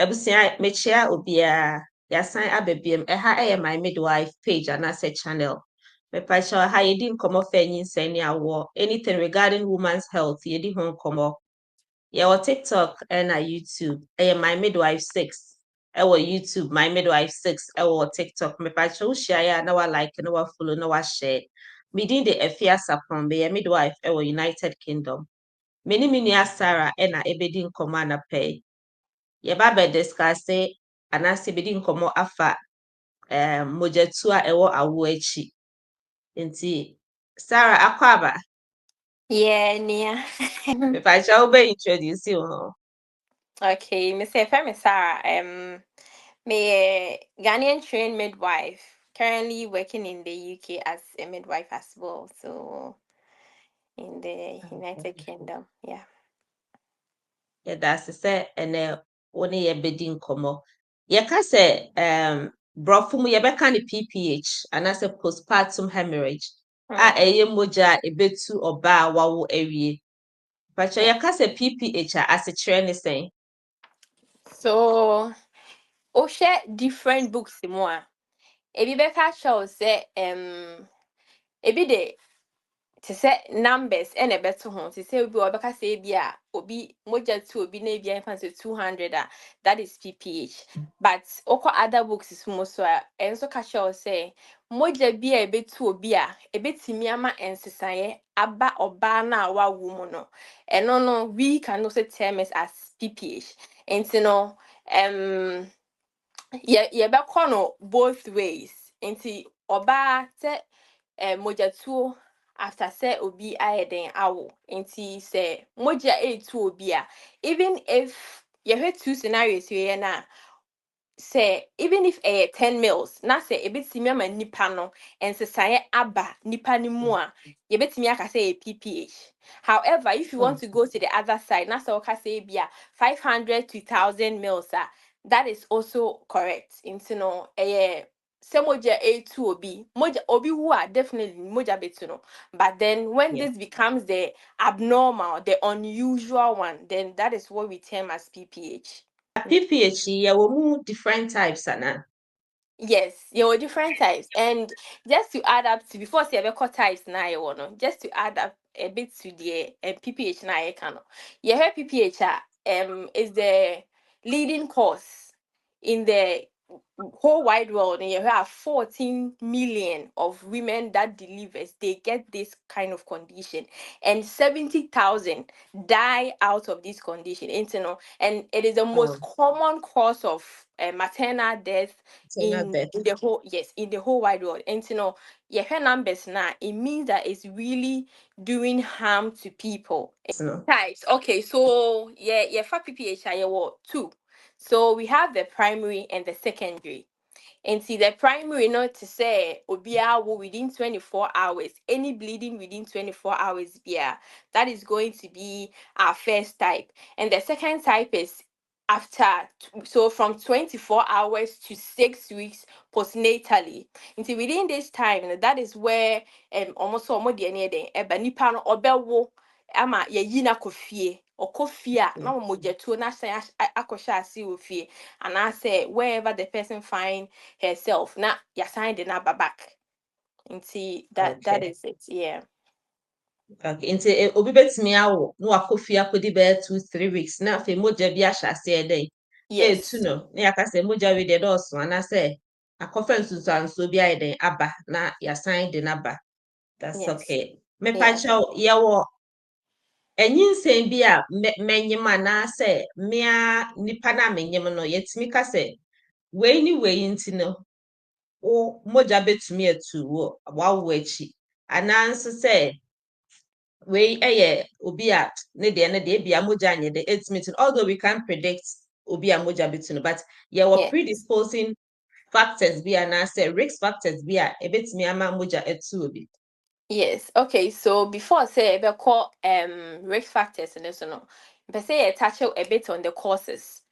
Ebusia mechia obia yasan abebiem my midwife page and as a channel. Me pacha ha yedi nkomo fa nyinsani awo anything regarding women's health yedi ho nkomo. Ye TikTok and YouTube. My midwife 6. YouTube my midwife 6 TikTok. Me pacha wo share na wa like na wa follow na wa share. Me din de Efia Sapon be midwife United Kingdom. Mini Sarah na ebedi nkomo na pay. Yɛba bɛdiscase anaasɛ bɛdi nkɔmmɔ afa mogyatu a ɛwɔ awo akyi. Nti Sarah akɔ aba. Yeah, Nia. Mepakyɛ wobɛ introduce wo ho. Okay, me Sarah. Me Ghanaian trained midwife, currently working in the UK as a midwife as well. So in the United Kingdom, yeah. Yɛda ase sɛ ɛnɛ wo ne yɛbɛdi nkɔmmɔ. Yɛka sɛ borɔfo mu yɛbɛka ne PPH anaasɛ postpartum hemorrhage a ɛyɛ mogya a ɛbɛtu ɔbaa a wawo awie. Mepakyɛ yɛka sɛ PPH a asekyerɛ ne sɛn? So share different books more. Ebi beka show say ebi de to say numbers and a better home to say obi obeka say bia obi moja to obi na bia fancy 200 that is PPH. But oko other books is more so and so ka show say moja bia ebe to obi a ebetimi ama ensesaye aba oba na wa wo no eno no we can also term it as PPH. And you know ye be no both ways. Nti oba se mojatuo after say obi ayeden awo. Nti se moja etu obi a even if you heard two scenarios here na say even if 10 mils na say ebetimi ama nipa no ensesaye aba nipa ni mu a ye betimi aka say PPH. However, if you want to go to the other side na say oka say bia 500 to 1000 mils that is also correct. Into no say moja A2 obi who are definitely moja betu no. But then when this becomes the abnormal, the unusual one, then that is what we term as PPH. PPH yɛwɔ mu different types ana? Yes, there were different types. And just to add up to before say about types na no, just to add up a bit to the PPH na can. You heard PPH is the leading cause in the whole wide world, and you have 14 million of women that delivers, they get this kind of condition, and 70,000 die out of this condition. And it is the most common cause of maternal death in the whole wide world. And you hear numbers now, it means that it's really doing harm to people. Types. Okay, so for PPH, I two. So we have the primary and the secondary. And see the primary not to say obia within 24 hours, any bleeding within 24 hours, that is going to be our first type. And the second type is after, so from 24 hours to 6 weeks postnatally. Until within this time, that is where almost almost the nipa no obewo ama ye yina kofie okofia na mojetuo na san akosha ase ofie and I say wherever the person find herself na ya sign the number back. Nti that is it. Yeah. Okay, nti obi betimi awo na wakofie akodi be 2-3 weeks na fe moja bi ahya ase eden. Yes. No na yaka say moja we de dose ana say akofa nsusanso bi ayeden aba na ya sign the number. That's okay. Me pacho yawo enyinsɛn bi a menyim anaasɛ mea nipa na menyim no yɛtumi ka sɛ wei ni wei nti no wo mogya betumi atu wo wawo akyi anaanso sɛ wei ɛyɛ obi a ne deɛ bia mogya anyɛ de etumi to although we can predict obi a mogya betu no but yɛwɔ predisposing factors bi anaasɛ risk factors bi a ebetumi ama mogya atu obi. Yes. Okay. So before I say we call risk factors and so no, but say I touch a bit on the causes.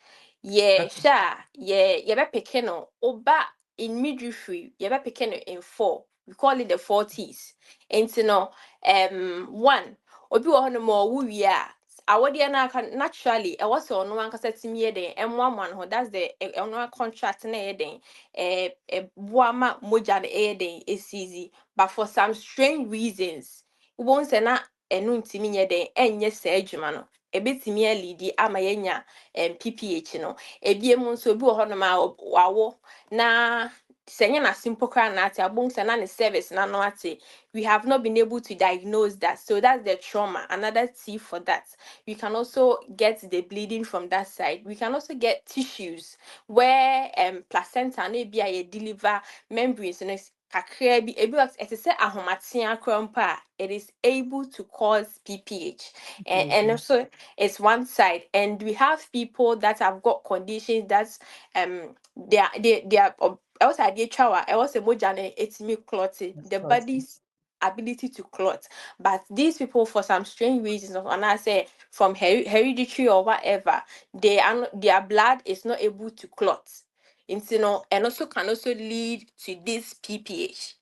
Yeah, sure. Yeah, be picking no oba in midwifery. Yeah, be picking in 4. We call it the 40s. And one obi wo no more we awodi na can naturally e was on one kasa timi den M11 ho, that's the one contract na den boama moja na den is easy, but for some strange reasons won say na enu ntimi nye den enye sa adwuma no ebetimi lead ama yenya PPH no ebiemu nso bi wo ho no ma wawo na senye na simple kra na ati abon se na ne service na no ati, we have not been able to diagnose that, so that's the trauma. Another T for that, we can also get the bleeding from that side. We can also get tissues where placenta no be a deliver membranes and kakra bi ebi it is ahomatea krompa, it is able to cause PPH, and also it's one side. And we have people that have got conditions that's they are also I did shower. I was a mojane it's me clotting the body's ability to clot. But these people, for some strange reasons, and I say from hereditary or whatever, their blood is not able to clot. And also can also lead to this PPH.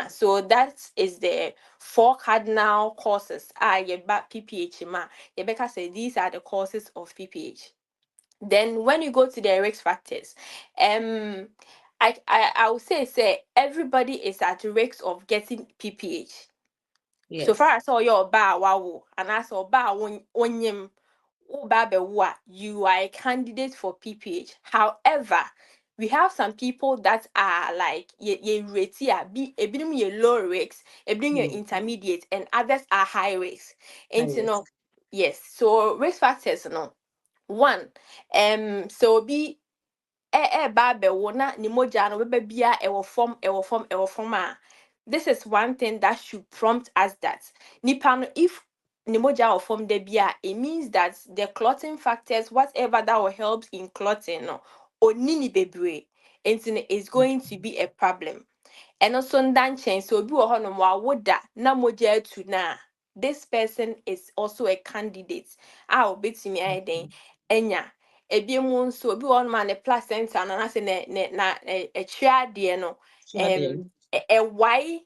So that is the 4 cardinal causes. PPH ma. Rebecca said these are the causes of PPH. Then when you go to the risk factors, I would say everybody is at risk of getting PPH. Yes. So far as all your ba wow and as all ba onyem you are a candidate for PPH. However, we have some people that are like ye rate be ye low risk, ye intermediate, and others are high risk. And you know, yes. So risk factors, no. One, so be ba be wo na ni moja no be bia e wo form a, this is one thing that should prompt us that nipa no, if ni moja or form de bia, it means that the clotting factors, whatever that will help in clotting, no oni ni bebre, and is going to be a problem. And also ndanchen, so obi wo hono wa woda na moja tu na, this person is also a candidate obetimi ayden enya. Ebiemu nso obi wo ma ne placenta na se na triade no why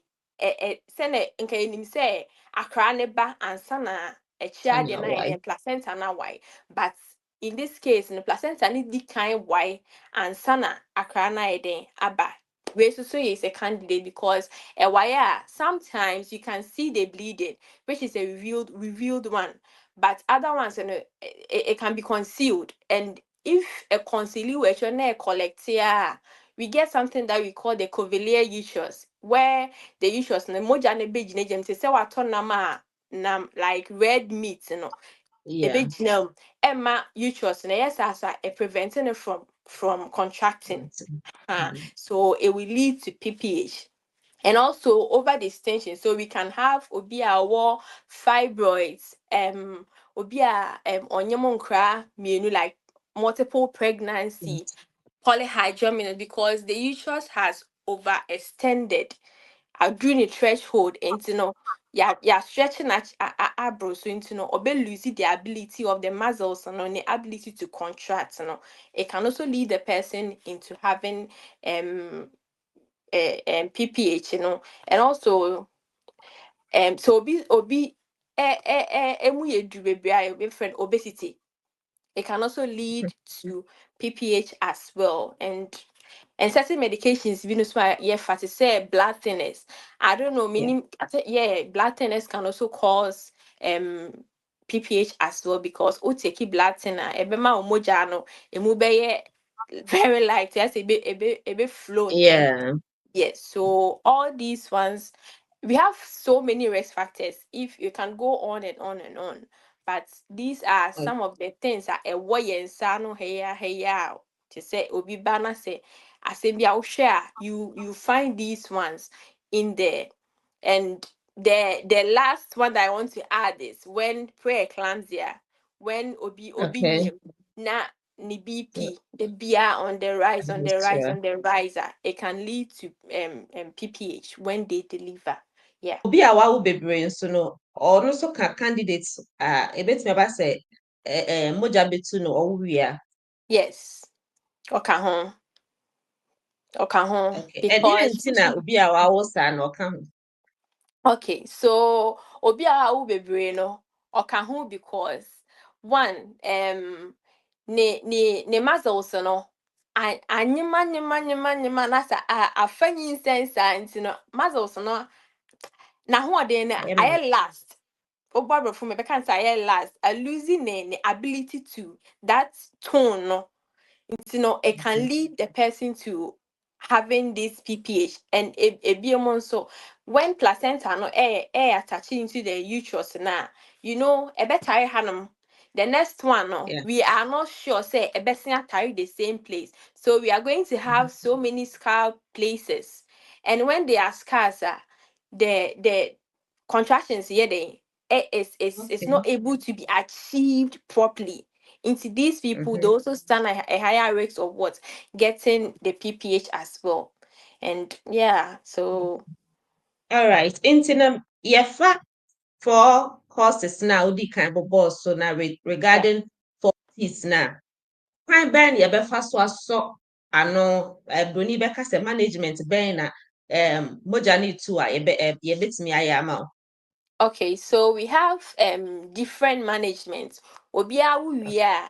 se ne nka enim se akra ne ba ansa na triade na placenta na why, but in this case the placenta ni di kan why ansa na akra na ayden aba. So is a candidate because a wire sometimes you can see the bleeding, which is a revealed one, but other ones it can be concealed. And if a conciliation collect we get something that we call the covariate uterus, where the uterus the moja ne big say what nam like red meat, a big Emma uterus and yes as a preventing it from contracting. So it will lead to PPH. And also over distension, so we can have obia war fibroids, obia onyemonkra mienu, like multiple pregnancy, polyhydramnios, because the uterus has overextended during the threshold, and stretching abro, so lose the ability of the muscles and the ability to contract. It can also lead the person into having PPH, and also so obi friend obesity. It can also lead to PPH as well, and certain medications say blood thinners. I don't know, meaning blood thinners can also cause PPH as well, because take blood thinner ebema omoja no emu beye very light, yes, a bit flow. Yes, so all these ones, we have so many risk factors. If you can go on and on and on, but these are some of the things that a way and sano heya to say obi bana say asembia share, you find these ones in there. And the last one that I want to add is when preeclampsia, when obi na ni BP, the BR on the rise, it can lead to PPH when they deliver. Yeah. Obi a wawo bebre nso no, or no so can candidates ebetime ba say moja betu no owia. Yes. Okay home. Okay. E Because didn't na obi a wawo sa na oka ho. okay, so obi a wawo bebre no oka ho because one, ne muscles no anyima na sa afanyi sense nti no muscles no na ho ɔden na I last. Over from me can say last. I losing the ability to that tone no. It's, it can lead the person to having this PPH and a BMO. So when placenta no attaching to the uterus now, a better hanum. The next one, no, we are not sure, say, a better carry the same place. So we are going to have so many scar places. And when they are scarce, the contractions here, it's not able to be achieved properly. Into these people, they also stand a higher risk of what getting the PPH as well. And yeah, so all right. Into yeah, for courses now, the kind of boss so now yeah. regarding for this now. Kwan bɛn na yɛbɛfa so asɔ ano broni bɛka sɛ management bɛn na mogya ne tu a yɛbɛtumi ayɛ ama wo. Okay, so we have different management. Obia we are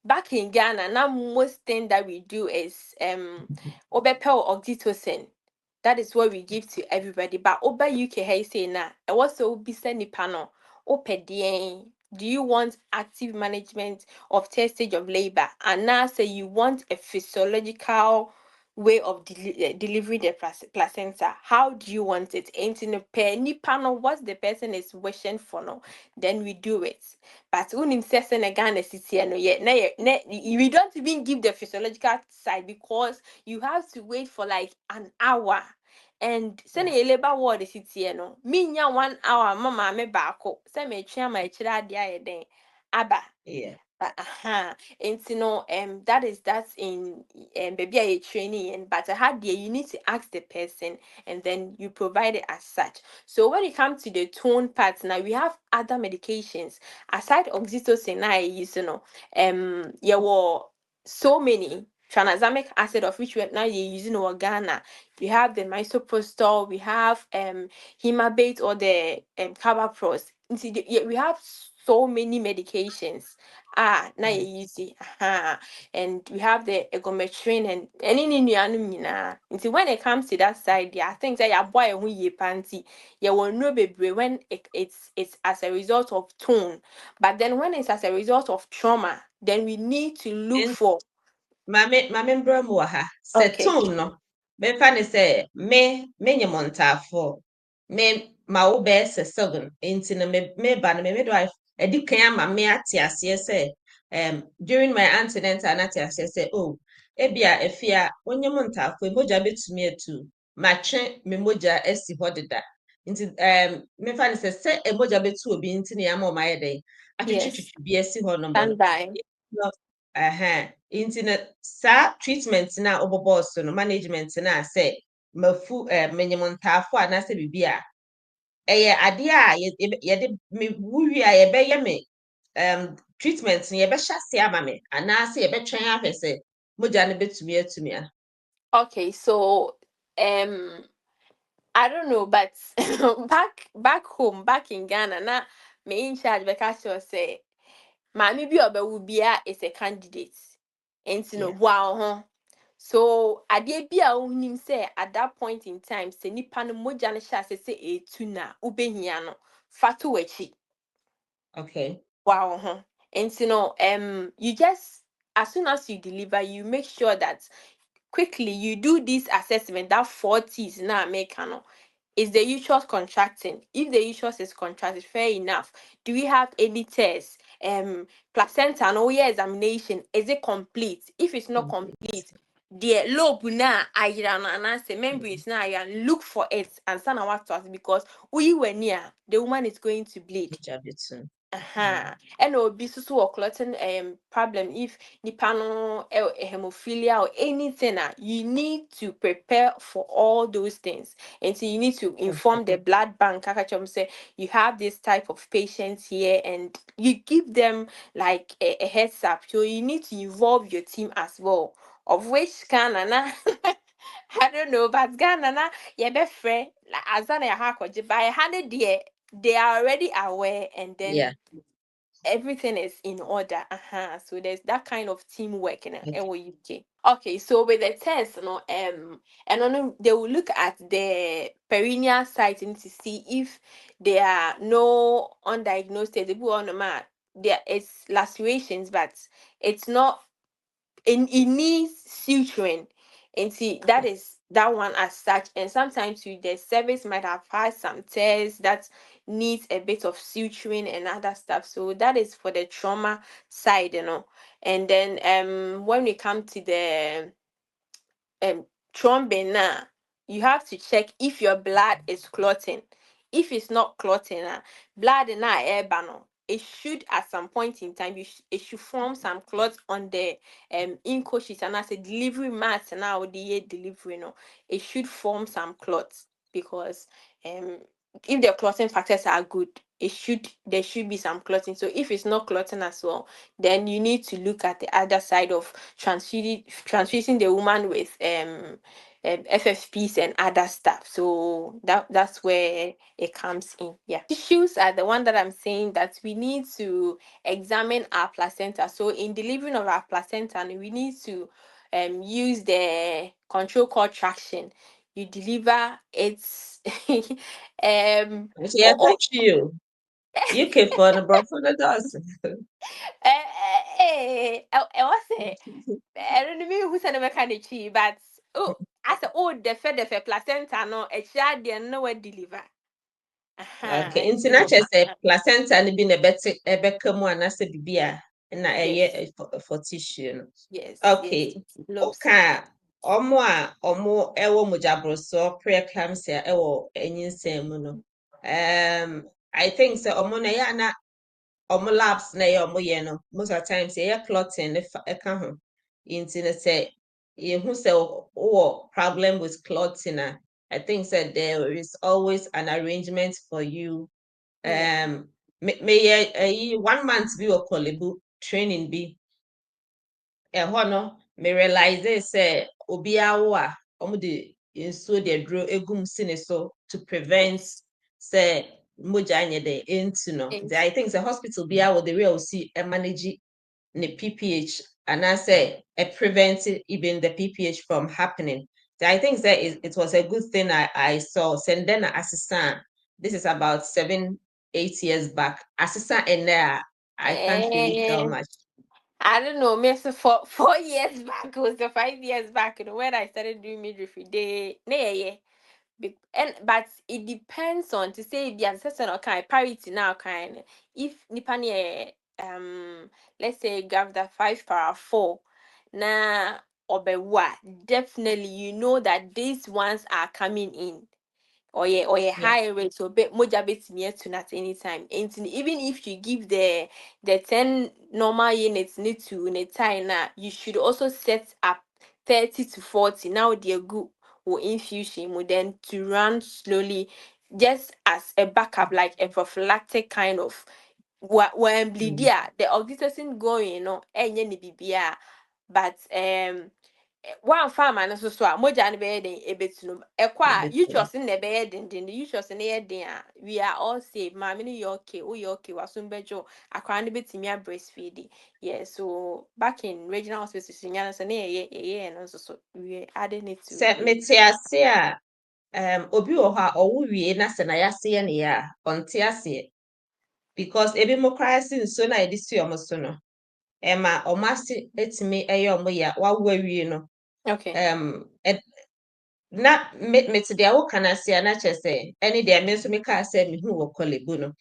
back in Ghana now most thing that we do is obepel oxytocin. That is what we give to everybody. But over UK hey say na I also be send panel do you want active management of third stage of labor? And now say you want a physiological way of delivering the placenta. How do you want it? Ain't in a penny panel what the person is wishing for no, then we do it. But when in session again no yet we don't even give the physiological side because you have to wait for like an hour. And send a labor ward is it no. Minya 1 hour mama me bako. Send me try my children then. Abba. Yeah. And that's in baby a training but I had there you need to ask the person and then you provide it as such. So when it comes to the tone part now we have other medications aside oxytocin I use were so many tranexamic acid of which now you're using in Ghana. We have the misoprostol, we have hemabate or the carbaperos. We have so many medications now you easy and we have the egometrine and any nti when it comes to that side there I think that your boy who ye panty you will know baby when it's as a result of tone, but then when it's as a result of trauma then we need to look for Mame mbra mu wɔ ha sɛ okay tone no bɛfa ne sɛ menye montaafo me ma wo bɛyɛ sɛ 7 nti no meba no me midwife adi kan ama me ate aseɛ sɛ during my antenatal na ate aseɛ sɛ oh ebia efi a onye montaafo mogya betumi atu matwe me mogya asi hɔ deda nti mefa ne sɛ emogya betu obi nti ne ama ɔmo ayɛ dɛn yes atwitwi bi asi hɔ nom no standby nti na saa treatment na ɔbɔbɔ so no management na sɛ mafu menyem ntaafo anaasɛ biribi a ɛyɛ adeɛ a yɛde me wuwie a yɛbɛyɛ me treatment no yɛbɛhyɛ ase ama me anaasɛ yɛbɛtwɛn ahwɛ sɛ mogya no bɛtumi atumi a. okay so I don't know, but back home, back in Ghana, na me in charge because you say, "Mommy, be will be is a candidate." And you know, Yeah. wow, huh? So I did be a him say at that point in time, say nipa no moja ne sha say e tuna ubehia no fatu wechi. Okay. Wow, huh? And you know, you just as soon as you deliver, you make sure that quickly you do this assessment that 40s now make is the uterus contracting? If the uterus is contracted, fair enough. Do we have any tests? Placenta and OE examination, is it complete? If it's not complete, the lobe na I say membranes na look for it and send our to us because we were near the woman is going to bleed. Mogya bɛtu. And it will be so a clotting problem if nipa no hemophilia or anything you need to prepare for all those things and so you need to inform the blood bank say you have this type of patients here and you give them like a heads up, so you need to involve your team as well, of which Ghana I don't know, but Ghana na yeah be free like as an by had they are already aware and then Yeah. everything is in order. So there's that kind of teamwork in UK. Okay, so with the test, and on they will look at the perineal site and to see if there are no undiagnosed. They put on the mat. There is lacerations, but it's not. It needs suturing, and see that is that one as such. And sometimes the service might have had some tests that needs a bit of suturing and other stuff. So that is for the trauma side. And then when we come to the thrombin now, you have to check if your blood is clotting. If it's not clotting, blood na air, it should at some point in time it should form some clots on the inco sheet, and as a delivery mat now the delivery, it should form some clots, because if the clotting factors are good, there should be some clotting. So if it's not clotting as well, then you need to look at the other side of transfusing the woman with FFPs and other stuff. So that's where it comes in. Yeah, tissues are the one that I'm saying that we need to examine our placenta. So in delivering of our placenta, we need to use the control cord traction. You deliver it's Yeah, oh, thank you. UK for the bro for the dozen. I was say I don't know who said the mechanic, but I said, the placenta, no, a child, they no way deliver. Okay, nti na kyerɛ sɛ placenta no bi na ɛbɛka mu anaasɛ biribi a na ɛyɛ Yes, for tissue no. yes, Okay, yes. Lobes. ɔka ɔmo ɛwɔ mogyaborosoɔ preeclampsia ɛwɔ nyinsɛn mu no. I think sɛ ɔmo na ɛyɛ ana ɔmo labs na ɛyɛ ɔmo yɛ no, most of the times ɛyɛ clotting ne ɛka ho. Nti no sɛ yɛhu sɛ wowɔ problem with clotting a, I think said there is always an arrangement for you. Yeah. May 1 month bi wɔ Kolebu training bi. Ɛhɔ no me realize sɛ obiara wo a ɔmo de nsuo de aduro egum si ne so to prevent Yes. sɛ mogya anyɛ dɛ ɛntu no. Yes. I think the hospital biara wɔ the way a osi manage the PPH and I say it prevents even the PPH from happening. So I think that it was a good thing I saw. Send then assistant. This is about 7-8 years back. Assistant in there, I can't really tell Eh, much. I don't know, maybe 4 years back, it was the 5 years back, when I started doing midwifery. Yeah. But it depends on to say the ancestor or kind parity now kind. If nipani let's say grab that 5 power 4 na obewa, definitely you know that these ones are coming in, or a Yeah. high rate, so moja betimi to at any time. And even if you give the 10 normal units need to in a time now, you should also set up 30 to 40. Now they're good or infusion will then to run slowly, just as a backup, like a prophylactic kind of when bleed, Mm. yeah, the oxytocin going, any BBR, but one farmer no so a moja no be den ebetunu ekwa uterus na be den the uterus na ye den a we are all safe. Ma me no you okay, o you okay, waso bejo akwa no betimi a breastfeed. Yeah, so back in regional hospitals in Ghana, so na ye no so we adding it to Sɛ mete ase a obi wɔ hɔ a ɔwo wie na sɛ na yɛaseɛ ne yɛ a ɔnte aseɛ because ebi mo koraa se nsuo na yɛde si ɔmo so no ɛma ɔmo ase etumi ɛyɛ ɔmo yɛ a wawo awie no okay. na mete deɛ woka no ase a na kyerɛ sɛ ɛne deɛ me nso mekaa sɛ mehu wɔ Kolebu no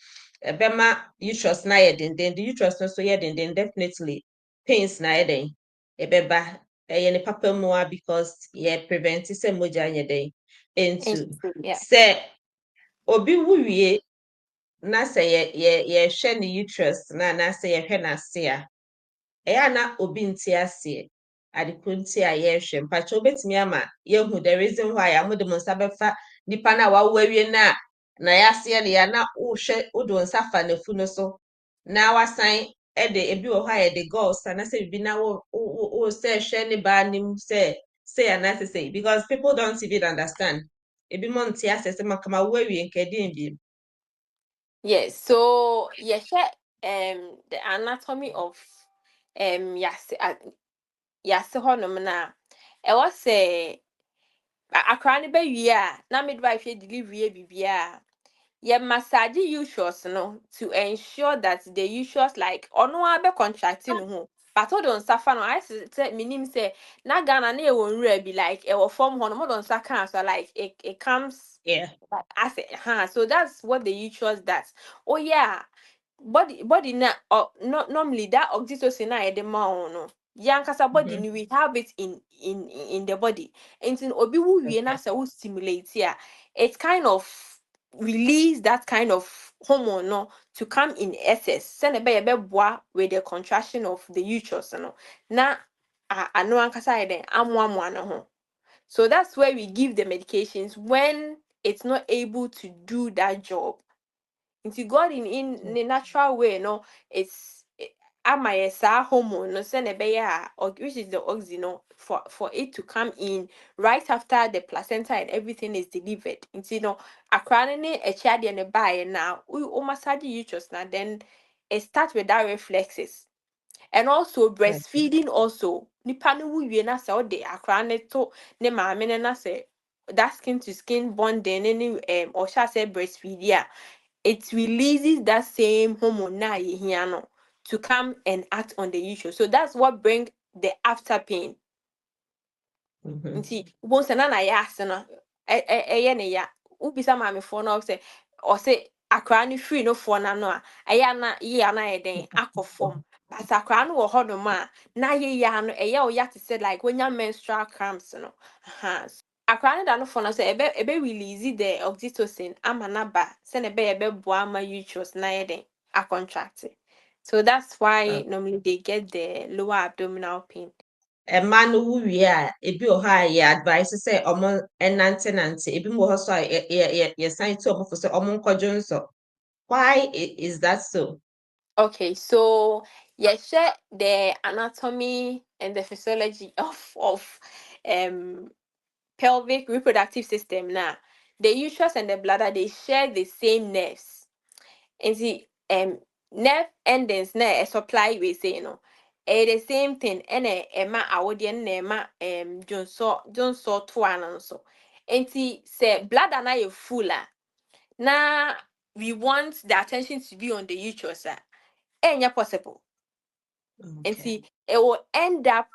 ɛbɛma uterus no ayɛ denden de uterus no so yɛ denden definitely pains na ayɛ den ɛbɛba ɛyɛ ne papa mu a because yɛ prevent sɛ mogya anyɛ den ɛntu Yeah. sɛ obi wu wie na sɛ yɛhwɛ ne uterus na anaasɛ yɛhwɛ n'ase a ɛyɛ a na obi nte aseɛ adeko nti a yɛrehwɛ mpakyɛ wobɛtumi ama yɛhu the reason why a mode mo nsa bɛfa nipa no a wawo awie no a na yɛaseɛ no yɛ na wohwɛ wode wo nsa fa n'afu no so na wasan de ebi wɔ hɔ a yɛde gauze anaasɛ biribi na wo sɛ hwɛ ne baa nim sɛ anaasɛ sɛ because people don't even understand ebi mo nte aseɛ sɛ makama wo awie nka ɛdeɛn bi Yes, so yeah, the anatomy of yase honom na e was say akra ne ba wie a na midwife delivery bibia ye massage uterus no to ensure that the uterus like ono abe contracting ho but o don suffer no I say minim say na Ghana na e won nwura bi like e wo form ho no mo don suffer so like it comes Yeah. as so that's what the uterus does. Oh yeah, body na normally that oxytocin na the ma no yankasa body ni we have it in the body and in obi wu wie na say wo stimulate ya it kind of release that kind of hormone no to come in excess send be boa with the contraction of the uterus no na ano ankasa den amoamoa no ho. So that's where we give the medications when it's not able to do that job. If you got in the natural way, no, it's ama yesa hormone no send a or which is the oxy no for it to come in right after the placenta and everything is delivered. You know, a cranny a child and a buy now we massage uterus now then it starts with that reflexes. And also breastfeeding also nipa no wu wie na say o de akra ne to ne maame ne na say that skin to skin bonding any or shall say breastfeed yeah it releases that same hormone na ye hia no to come and act on the issue. So that's what bring the after pain. Nti wo se na ya ase no eye ne ya ubisa maame fo no say o say akra ne free no fo na no a eye na ye na ye den akofom but akra no wo hodo ma na ye ya no eye o ya te say like when your menstrual cramps no akra ne da no fo no say ebe release the oxytocin ama na ba say na ebe boa ma uterus na ye den a contract. So that's why normally they get the lower abdominal pain. Mmaa no wu wie a ebi wɔ hɔ a yɛ advice sɛ ɔmo nante ebi mo wɔ hɔ so a yɛsan ti ɔmo fo sɛ ɔmo nkɔdwo nsɔ. Why is that so? Okay, so share the anatomy and the physiology of pelvic reproductive system now. The uterus and the bladder they share the same nerves. And the nerve endings na supply we say the same thing and ema awodi and ema jonso to ananso. And say bladder na you full na we want the attention to be on the uterus possible. And Okay. see, it will end up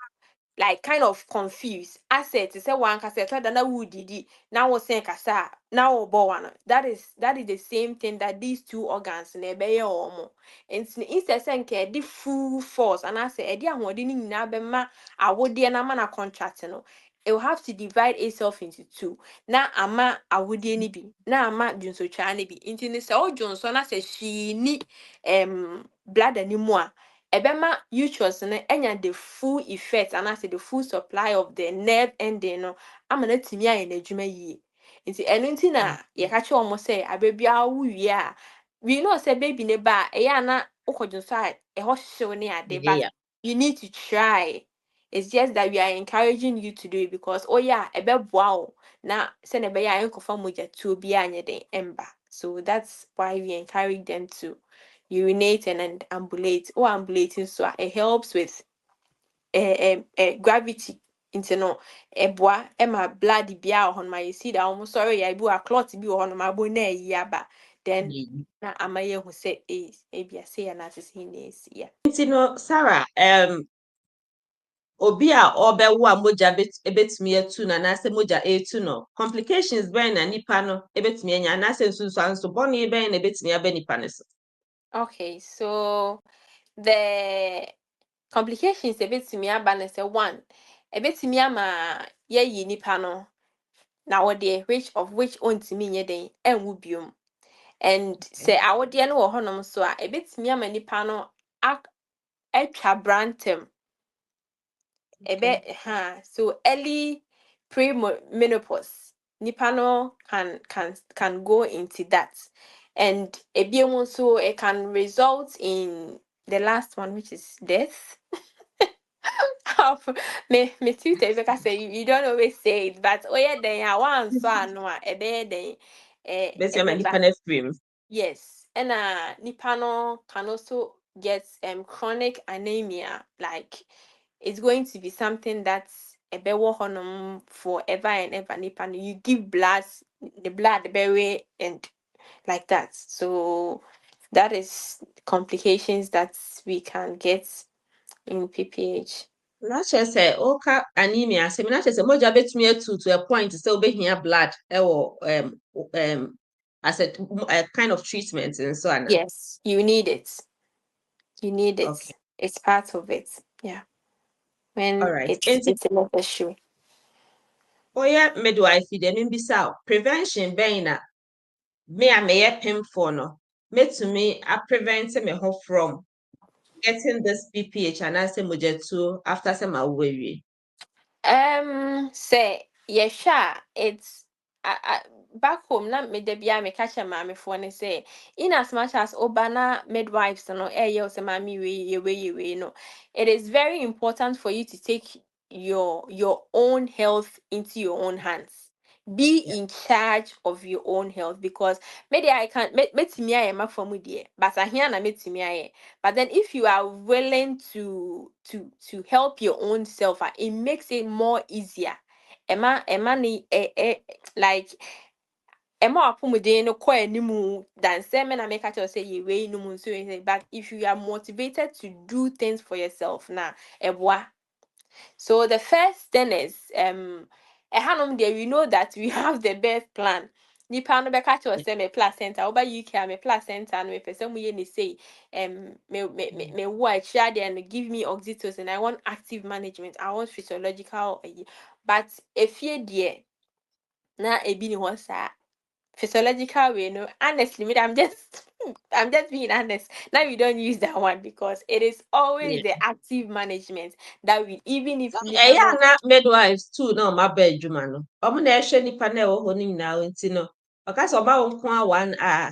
like kind of confused. I said to say one cassette that who did it now was saying kasa now one. That is the same thing that these two organs in a or more. And instead saying the full force and I say idea what didn't nabema I would dear na contract no. It will have to divide itself into two. Now ama I would be now ama junso chani be into this all Johnson I said she need blood anymore. Ebema uterus no enya the full effect and I say the full supply of the nerve ending no ama na timi aye na adwuma yie nti eno nti na ye ka che omo say ababia wo wie a we know say baby ne ba eya na ukodwo so a ho hyew ne ade but Yeah. you need to try. It's just that we are encouraging you to do it because oh yeah ebeboa o na se na be ya enkofa moja tu obi anye den emba. So that's why we encourage them to urinate and ambulate or ambulating so it helps with gravity into no boa my blood bia on my see that almost sorry I bu a clot be on my bone yaba then na amaye who say is maybe I say analysis in is yeah. Nti no Sarah, obi a ɔbɛwo a mogya ebetumi etu na anaasɛ mogya etu no complications bɛn na nipa no ebetumi anya anaasɛ nsunsuanso bɔne bɛn na ebetumi aba nipa no so. Okay, so the complications a bit to me aba say one a bit to me ama ye nipa no na wo de which ontimi nye den enwu biom and say awode no wo honom so a bit me ama nipa no atwa brantem ebe so early pre-menopause nipa no can go into that and ebiemu so it can result in the last one which is death. Me too because say you don't always say it but oh yeah then I want so no e be then Betumi ama nipa no afiri mu. yes and nipano can also get chronic anemia. Like it's going to be something that's a bewo honum forever and ever. Nipano, you give blood, the blood, the berry, and like that. So that is complications that we can get in PPH. Na kyerɛ sɛ woka anemia asɛm na kyerɛ sɛ mogya betumi atu to a point sɛ wobɛhia blood ɛwɔ as a kind of treatment nso ana. Yes, you need it. You need it. Okay. It's part of it. Yeah. All When right. it's Nti necessary. woyɛ midwife deɛ membisa wo prevention bɛn na me a meyɛ pemfoɔ no metumi prevent me ho from getting this PPH anaasɛ mogyatuo after sɛ mawo awie. Say yeah, it's back home na me de bia me catch a mommy for and say in as much as obana midwives no ye say mommy we no, it is very important for you to take your own health into your own hands. Be Yeah. in charge of your own health because maybe I can't met me I am for me but I hear na met me. But then if you are willing to help your own self, it makes it more easier. Emma ni like Emma apumuden no kwa animu than say me na make her say you way no mun so but if you are motivated to do things for yourself na eboa. So the first thing is ehanom there we know that we have the birth plan. Nipa no beka cho say me placenta oba UK me placenta no me pese mu ye ni say me wo achia there and give me oxytocin. I want active management. I want physiological but if ye there na ebi ni ho saa physiological way no honestly me I'm just being honest now we don't use that one because it is always Yeah. the active management that we even if nipa Ɛyɛ a no na midwives too na ɔma ba adwuma no ɔmo na ɛhwɛ nipa na ɛwɔ hɔ no nyinaa nti no ɔka sɛ ɔba wo nko a 1 hour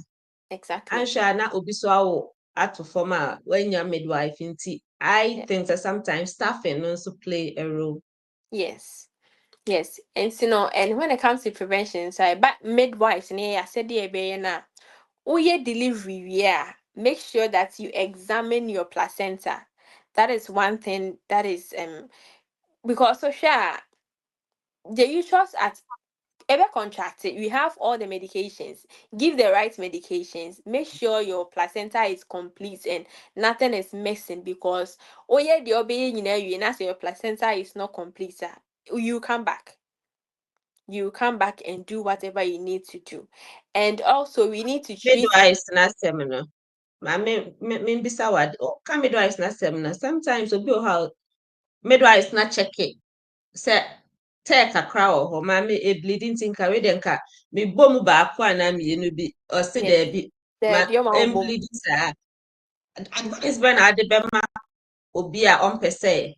exactly anhwɛ a na obi so awo ato fam a wanya midwife nti I yeah. think that sometimes staffing no nso play a role. Yes and so no and when it comes to prevention so but midwives I said the na uye delivery yeah make sure that you examine your placenta. That is one thing that is because so sure the uterus at ever contracted, we have all the medications. Give the right medications. Make sure your placenta is complete and nothing is missing because oh yeah, the obeying you know your placenta is not complete. You come back. You come back and do whatever you need to do. And also we need to treat Midwives n'asɛm no maame membisa wo ade ɔka midwives n'asɛm no sometimes obi wɔ hɔ a midwives na check it sɛ tɛɛ kakra wɔ hɔ maame ebleedi nti nka wei deɛ nka mebɔ mu baako anaa mmienu bi ɔse yes, daabi ma the bioma home. embleedi saa advice bɛn na ade bɛma obi a ɔmpɛ sɛ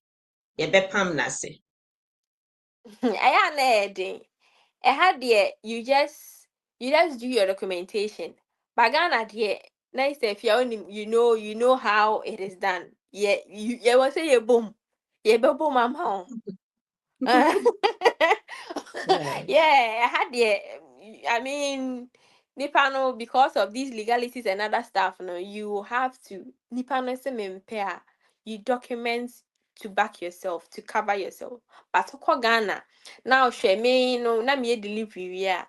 yɛbɛpam n'ase. I am had there you just do your documentation. But Ghana there, nice if you only you know how it is done. Yeah, you will say you boom. Yeah, boom I'm home. Uh, Yeah. yeah, I had the I mean Nipano because of these legalities and other stuff, no, you have to Nipano se pair. You document to back yourself, to cover yourself. But to Ghana, now share me no na me delivery yeah.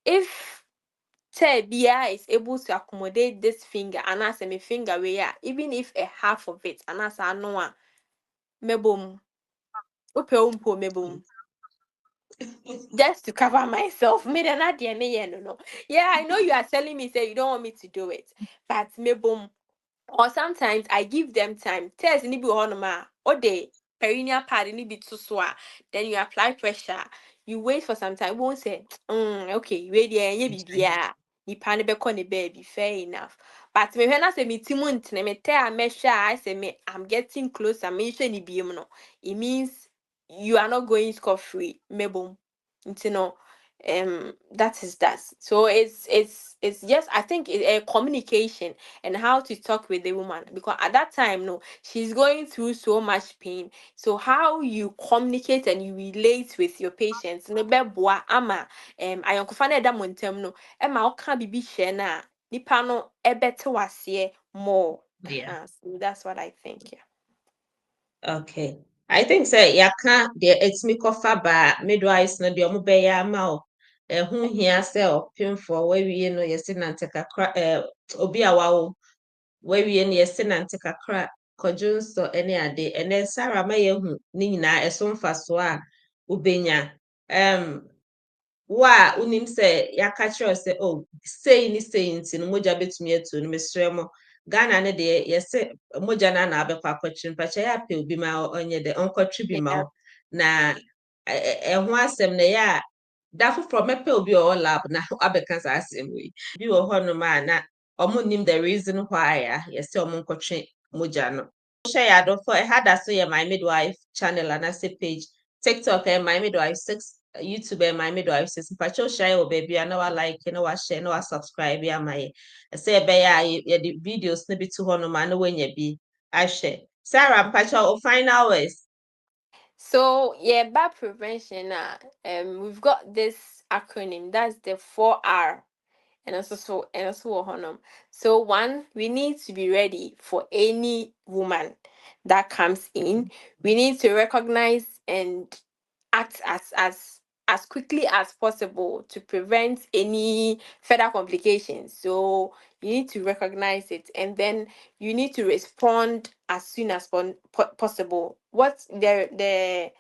If say Bia is able to accommodate this finger and as me finger where even if a half of it and as I know mebum upe umpo mebum just to cover myself. Me than not no. Yeah, I know you are telling me say you don't want me to do it, but me boom. Or sometimes I give them time. Test ni bi honoma or the perineal pad ni bi too swa. Then you apply pressure. You wait for some time. Won't say, okay, you ready? Yeah, bibia. Ni pan be ne baby. Fair enough. But me when I say me timunt ne me tell me sure I say me I'm getting closer. Me sure ni bi no. It means you are not going scot free. Me boom. You know, that is that. So it's just I think a communication and how to talk with the woman because at that time no she's going through so much pain, so how you communicate and you relate with your patients no beboa ama ayonkofa na da montem no e ma oka bibi hye na nipa no ebete waseɛ more. Yeah. So that's what I think. Yeah. Okay. I think say yaka the etimi kofa ba midwives no de omo be ya ma o. Ho hia say opemfo wawie no yesi nante kakra obi a wawo wawie no yesi nante kakra kwadwo nso ene ade ene Sarah ma yehu ni nyina eso mfa so a ubenya wa unim sɛ yaka kyerɛ sɛ oh sei ni sei nti no mogya betumi atu no mesrɛ mo Ghana ne deɛ yɛsɛ mogya na na abɛkɔ akɔkyere mpakyɛ yɛ apɛ obi ma ɔnyɛ dɛ ɔnkɔtwe bi ma Yeah. wo na ɛho asɛm na yɛ a da foforɔ mɛpɛ obi a ɔwɔ lab na abɛka saa asɛm yi bi wɔ hɔnom a na ɔmo nim the reason why a yɛsɛ ɔmo nkɔtwe mogya no hyɛ yɛ adɔfo ɛha da so yɛ my midwife channel anaasɛ page TikTok my midwife 6 YouTube my midwife says mpacho share o baby I know I like you know I share no I subscribe ya my say be ya the videos no be to hono man when you be I share Sarah mpacho final words. So yeah, bad prevention. We've got this acronym. That's the 4R. And also honum. So one, we need to be ready for any woman that comes in. We need to recognize and act as quickly as possible to prevent any further complications. So you need to recognize it, and then you need to respond as soon as possible. What the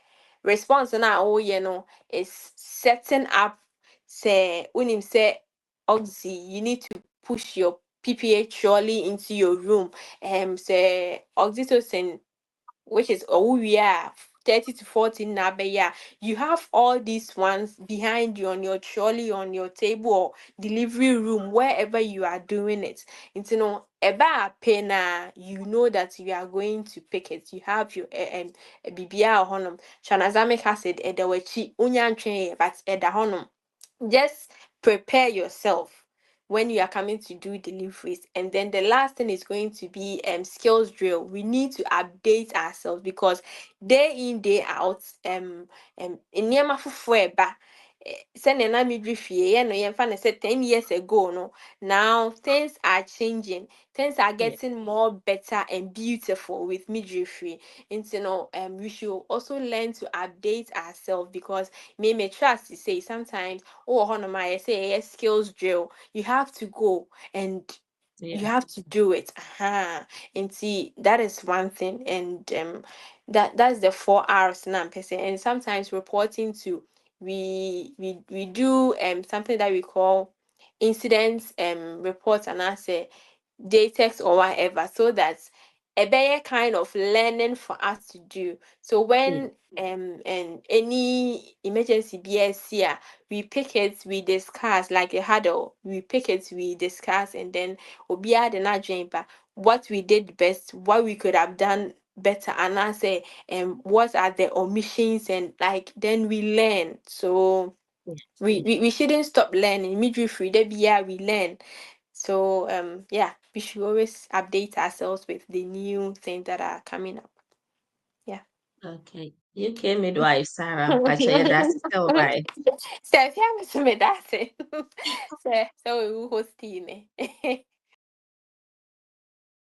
response now, oh, is setting up. Say, when him say Oxy, you need to push your PPH surely into your room. Say oxytocin, which is yeah 30 to 40 nabeya. You have all these ones behind you on your trolley, on your table or delivery room, wherever you are doing it. It's eba pena, you know that you are going to pick it. You have your bibia honum. Shanazame has said edawechi unyan train, but eda honum. Just prepare yourself when you are coming to do deliveries. And then the last thing is going to be skills drill. We need to update ourselves because day in day out in fufueba send an midwifery no yemfa say 10 years ago no. Now things are changing, things are Yeah. getting more better and beautiful with midwifery. And we should also learn to update ourselves because may trust to say sometimes oh honor say yes skills drill, you have to go and you Yeah. have to do it. And see, that is one thing. And that's the 4 hours now person. And sometimes reporting to we do something that we call incidents reports, and I say JTEX or whatever, so that a better kind of learning for us to do. So Yeah. when and any emergency BSC, we pick it, we discuss like a huddle, we pick it, we discuss, and then we add another what we did best, what we could have done better, and I say what are the omissions, and like then we learn. So we shouldn't stop learning. Midwifery, there be yeah, we learn. So yeah, we should always update ourselves with the new things that are coming up. Yeah. Okay. UK midwife Sarah mpacho yeah that's still right. So if you have me that's it. So we will host you.